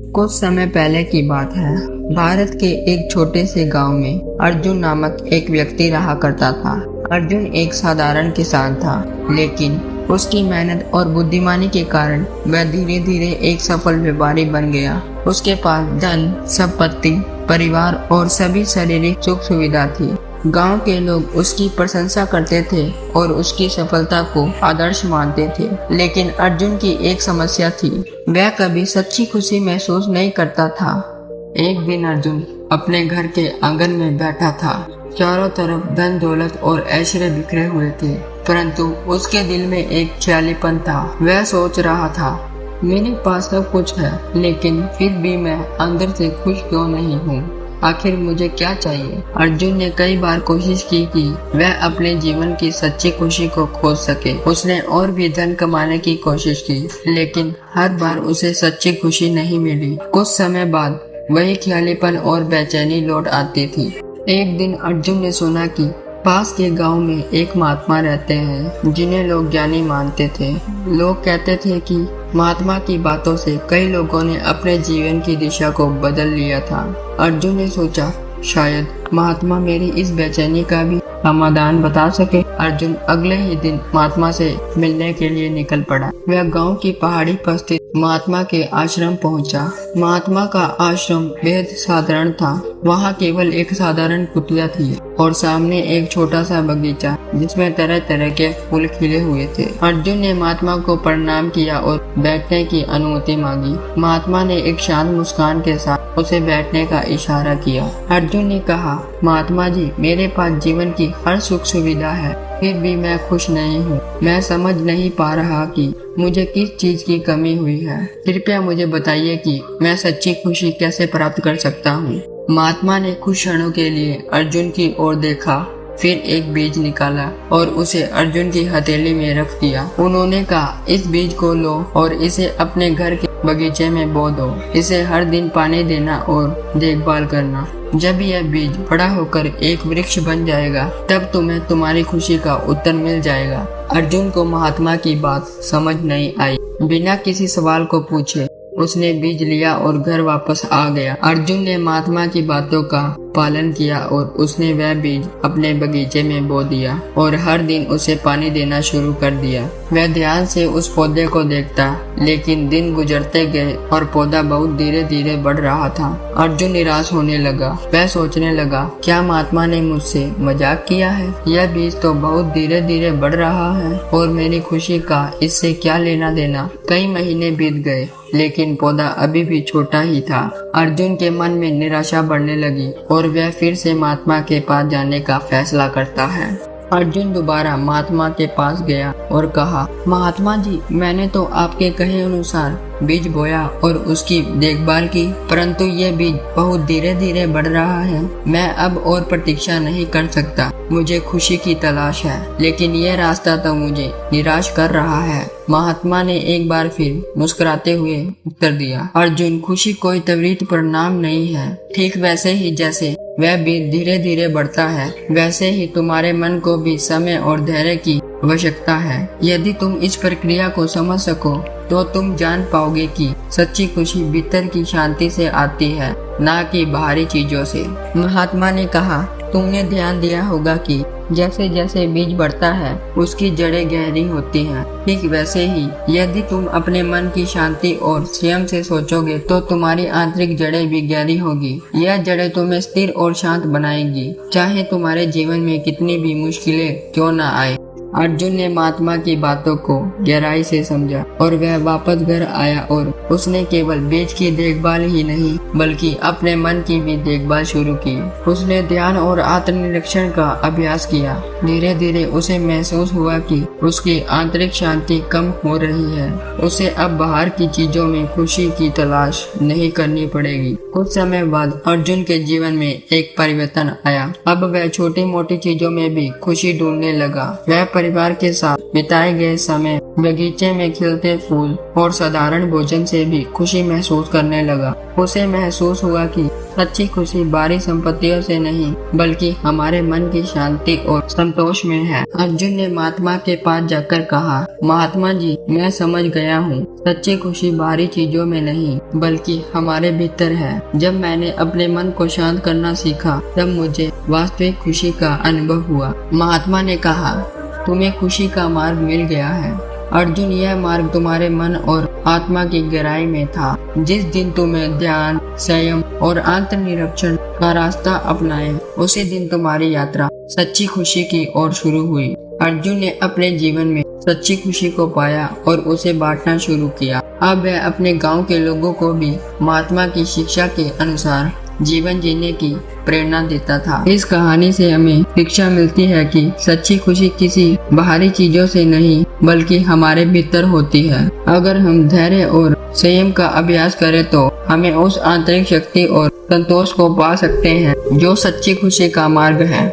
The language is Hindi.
कुछ समय पहले की बात है। भारत के एक छोटे से गांव में अर्जुन नामक एक व्यक्ति रहा करता था। अर्जुन एक साधारण किसान था, लेकिन उसकी मेहनत और बुद्धिमानी के कारण वह धीरे धीरे एक सफल व्यापारी बन गया। उसके पास धन, संपत्ति, परिवार और सभी शारीरिक सुख सुविधा थी। गांव के लोग उसकी प्रशंसा करते थे और उसकी सफलता को आदर्श मानते थे। लेकिन अर्जुन की एक समस्या थी, वह कभी सच्ची खुशी महसूस नहीं करता था। एक दिन अर्जुन अपने घर के आंगन में बैठा था। चारों तरफ धन दौलत और ऐश्वर्य बिखरे हुए थे, परंतु उसके दिल में एक ख्यालीपन था। वह सोच रहा था, मेरे पास सब कुछ है, लेकिन फिर भी मैं अंदर से खुश क्यों नहीं हूँ। आखिर मुझे क्या चाहिए। अर्जुन ने कई बार कोशिश की कि वह अपने जीवन की सच्ची खुशी को खोज सके। उसने और भी धन कमाने की कोशिश की, लेकिन हर बार उसे सच्ची खुशी नहीं मिली। कुछ समय बाद वही ख्यालीपन और बेचैनी लौट आती थी। एक दिन अर्जुन ने सुना कि पास के गांव में एक महात्मा रहते हैं, जिन्हें लोग ज्ञानी मानते थे। लोग कहते थे कि महात्मा की बातों से कई लोगों ने अपने जीवन की दिशा को बदल लिया था। अर्जुन ने सोचा, शायद महात्मा मेरी इस बेचैनी का भी समाधान बता सके। अर्जुन अगले ही दिन महात्मा से मिलने के लिए निकल पड़ा। वह गांव की पहाड़ी पर स्थित महात्मा के आश्रम पहुंचा। महात्मा का आश्रम बेहद साधारण था। वहां केवल एक साधारण कुटिया थी और सामने एक छोटा सा बगीचा, जिसमें तरह तरह के फूल खिले हुए थे। अर्जुन ने महात्मा को प्रणाम किया और बैठने की अनुमति मांगी। महात्मा ने एक शांत मुस्कान के साथ उसे बैठने का इशारा किया। अर्जुन ने कहा, महात्मा जी, मेरे पास जीवन की हर सुख सुविधा है, फिर भी मैं खुश नहीं हूँ। मैं समझ नहीं पा रहा कि मुझे किस चीज की कमी हुई है। कृपया मुझे बताइए कि मैं सच्ची खुशी कैसे प्राप्त कर सकता हूँ। महात्मा ने कुछ क्षणों के लिए अर्जुन की ओर देखा, फिर एक बीज निकाला और उसे अर्जुन की हथेली में रख दिया। उन्होंने कहा, इस बीज को लो और इसे अपने घर के बगीचे में बो दो। इसे हर दिन पानी देना और देखभाल करना। जब यह बीज बड़ा होकर एक वृक्ष बन जाएगा, तब तुम्हें तुम्हारी खुशी का उत्तर मिल जाएगा। अर्जुन को महात्मा की बात समझ नहीं आई। बिना किसी सवाल को पूछे उसने बीज लिया और घर वापस आ गया। अर्जुन ने महात्मा की बातों का पालन किया और उसने वह बीज अपने बगीचे में बो दिया और हर दिन उसे पानी देना शुरू कर दिया। वह ध्यान से उस पौधे को देखता, लेकिन दिन गुजरते गए और पौधा बहुत धीरे धीरे बढ़ रहा था। अर्जुन निराश होने लगा। वह सोचने लगा, क्या महात्मा ने मुझसे मजाक किया है? यह बीज तो बहुत धीरे धीरे बढ़ रहा है और मेरी खुशी का इससे क्या लेना देना। कई महीने बीत गए, लेकिन पौधा अभी भी छोटा ही था। अर्जुन के मन में निराशा बढ़ने लगी और वह फिर से महात्मा के पास जाने का फैसला करता है। अर्जुन दोबारा महात्मा के पास गया और कहा, महात्मा जी, मैंने तो आपके कहे अनुसार बीज बोया और उसकी देखभाल की, परंतु ये बीज बहुत धीरे धीरे बढ़ रहा है। मैं अब और प्रतीक्षा नहीं कर सकता। मुझे खुशी की तलाश है, लेकिन यह रास्ता तो मुझे निराश कर रहा है। महात्मा ने एक बार फिर मुस्कुराते हुए उत्तर दिया, अर्जुन, खुशी कोई त्वरित परिणाम नहीं है। ठीक वैसे ही जैसे वह बीज धीरे धीरे बढ़ता है, वैसे ही तुम्हारे मन को भी समय और धैर्य की आवश्यकता है। यदि तुम इस प्रक्रिया को समझ सको, तो तुम जान पाओगे कि सच्ची खुशी भीतर की शांति से आती है, न कि बाहरी चीजों से। महात्मा ने कहा, तुमने ध्यान दिया होगा कि जैसे जैसे बीज बढ़ता है, उसकी जड़ें गहरी होती हैं। ठीक वैसे ही यदि तुम अपने मन की शांति और संयम से सोचोगे, तो तुम्हारी आंतरिक जड़ें भी गहरी होगी। यह जड़ें तुम्हें स्थिर और शांत बनाएंगी, चाहे तुम्हारे जीवन में कितनी भी मुश्किलें क्यों न आए। अर्जुन ने महात्मा की बातों को गहराई से समझा और वह वापस घर आया और उसने केवल बीज की देखभाल ही नहीं, बल्कि अपने मन की भी देखभाल शुरू की। उसने ध्यान और आत्मनिरीक्षण का अभ्यास किया। धीरे धीरे उसे महसूस हुआ कि उसकी आंतरिक शांति कम हो रही है। उसे अब बाहर की चीजों में खुशी की तलाश नहीं करनी पड़ेगी। कुछ समय बाद अर्जुन के जीवन में एक परिवर्तन आया। अब वह छोटी मोटी चीजों में भी खुशी ढूंढने लगा। वह परिवार के साथ बिताए गए समय, बगीचे में खिलते फूल और साधारण भोजन से से भी खुशी महसूस करने लगा। उसे महसूस हुआ कि सच्ची खुशी बाहरी संपत्तियों से नहीं बल्कि हमारे मन की शांति और संतोष में है। अर्जुन ने महात्मा के पास जाकर कहा, महात्मा जी, मैं समझ गया हूँ, सच्ची खुशी बाहरी चीजों में नहीं बल्कि हमारे भीतर है। जब मैंने अपने मन को शांत करना सीखा तब मुझे वास्तविक खुशी का अनुभव हुआ। महात्मा ने कहा, तुम्हें खुशी का मार्ग मिल गया है। अर्जुन, यह मार्ग तुम्हारे मन और आत्मा की गहराई में था। जिस दिन तुम्हें ध्यान, संयम और आत्मनिरीक्षण का रास्ता अपनाए, उसी दिन तुम्हारी यात्रा सच्ची खुशी की ओर शुरू हुई। अर्जुन ने अपने जीवन में सच्ची खुशी को पाया और उसे बांटना शुरू किया। अब वह अपने गांव के लोगों को भी महात्मा की शिक्षा के अनुसार जीवन जीने की प्रेरणा देता था। इस कहानी से हमें शिक्षा मिलती है कि सच्ची खुशी किसी बाहरी चीजों से नहीं बल्कि हमारे भीतर होती है। अगर हम धैर्य और संयम का अभ्यास करें तो हमें उस आंतरिक शक्ति और संतोष को पा सकते हैं जो सच्ची खुशी का मार्ग है।